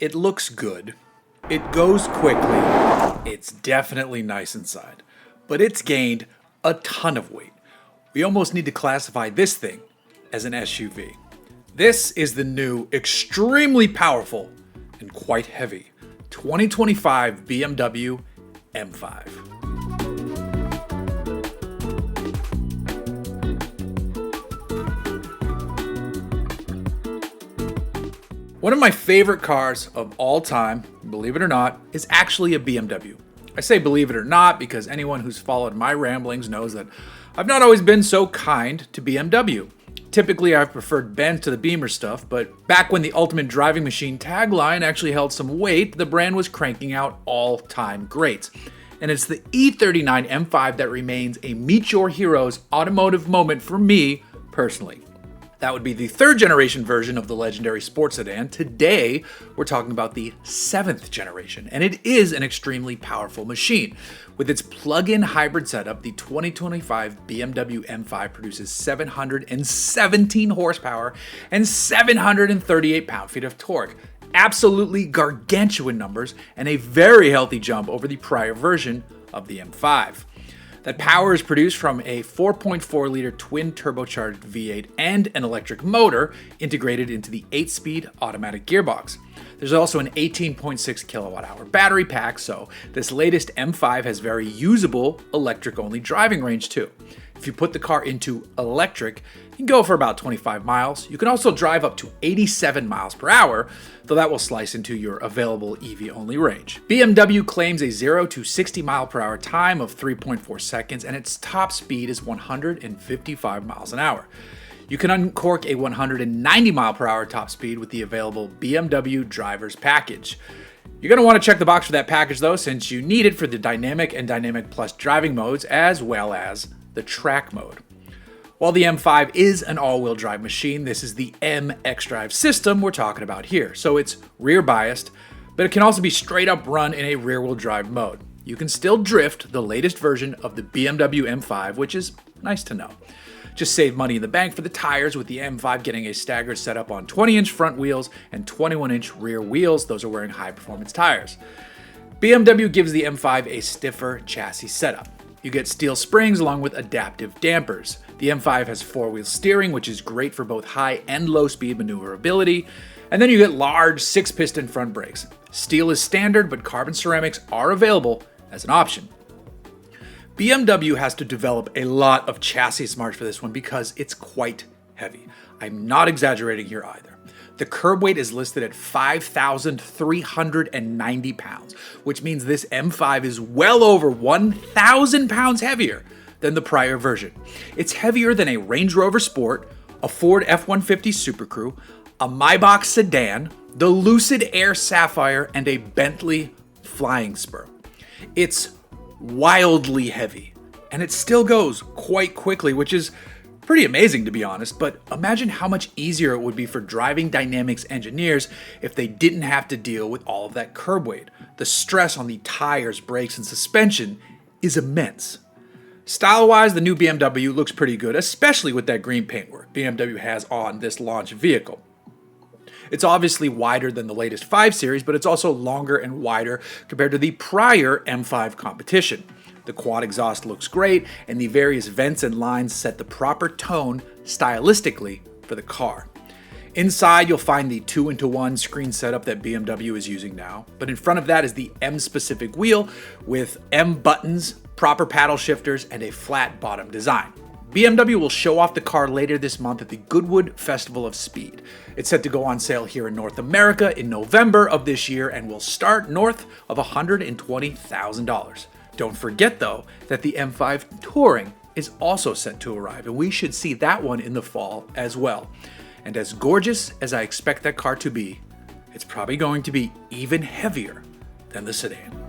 It looks good. It goes quickly. It's definitely nice inside. But it's gained a ton of weight. We almost need to classify this thing as an SUV. This is the new, extremely powerful, and quite heavy 2025 BMW M5. One of my favorite cars of all time, believe it or not, is actually a BMW. I say believe it or not because anyone who's followed my ramblings knows that I've not always been so kind to BMW. Typically, I've preferred Benz to the Beamer stuff, but back when the ultimate driving machine tagline actually held some weight, the brand was cranking out all-time greats. And it's the E39 M5 that remains a meet your heroes automotive moment for me personally. That would be the third generation version of the legendary sports sedan. Today, we're talking about the seventh generation, and it is an extremely powerful machine. With its plug-in hybrid setup, the 2025 BMW M5 produces 717 horsepower and 738 pound-feet of torque. Absolutely gargantuan numbers, and a very healthy jump over the prior version of the M5. That power is produced from a 4.4-liter twin-turbocharged V8 and an electric motor integrated into the 8-speed automatic gearbox. There's also an 18.6 kilowatt-hour battery pack, so this latest M5 has very usable electric-only driving range too. If you put the car into electric, you can go for about 25 miles. You can also drive up to 87 miles per hour, though that will slice into your available EV-only range. BMW claims a 0 to 60 mile per hour time of 3.4 seconds, and its top speed is 155 miles an hour. You can uncork a 190 mile per hour top speed with the available BMW driver's package. You're going to want to check the box for that package though, since you need it for the Dynamic and Dynamic Plus driving modes, as well as the track mode. While the M5 is an all-wheel drive machine, this is the M xDrive system we're talking about here. So it's rear biased, but it can also be straight up run in a rear-wheel drive mode. You can still drift the latest version of the BMW M5, which is nice to know. Just save money in the bank for the tires, with the M5 getting a staggered setup on 20-inch front wheels and 21-inch rear wheels. Those are wearing high-performance tires. BMW gives the M5 a stiffer chassis setup. You get steel springs along with adaptive dampers. The M5 has four-wheel steering, which is great for both high and low-speed maneuverability. And then you get large 6-piston front brakes. Steel is standard, but carbon ceramics are available as an option. BMW has to develop a lot of chassis smarts for this one because it's quite heavy. I'm not exaggerating here either. The curb weight is listed at 5,390 pounds, which means this M5 is well over 1,000 pounds heavier than the prior version. It's heavier than a Range Rover Sport, a Ford F-150 Super Crew, a Maybach sedan, the Lucid Air Sapphire, and a Bentley Flying Spur. It's wildly heavy, and it still goes quite quickly, which is pretty amazing to be honest, but imagine how much easier it would be for driving dynamics engineers if they didn't have to deal with all of that curb weight. The stress on the tires, brakes, and suspension is immense. Style-wise, the new BMW looks pretty good, especially with that green paintwork BMW has on this launch vehicle. It's obviously wider than the latest 5 Series, but it's also longer and wider compared to the prior M5 competition. The quad exhaust looks great, and the various vents and lines set the proper tone stylistically for the car. Inside, you'll find the 2-into-1 screen setup that BMW is using now, but in front of that is the M-specific wheel with M buttons, proper paddle shifters, and a flat bottom design. BMW will show off the car later this month at the Goodwood Festival of Speed. It's set to go on sale here in North America in November of this year and will start north of $120,000. Don't forget, though, that the M5 Touring is also set to arrive, and we should see that one in the fall as well. And as gorgeous as I expect that car to be, it's probably going to be even heavier than the sedan.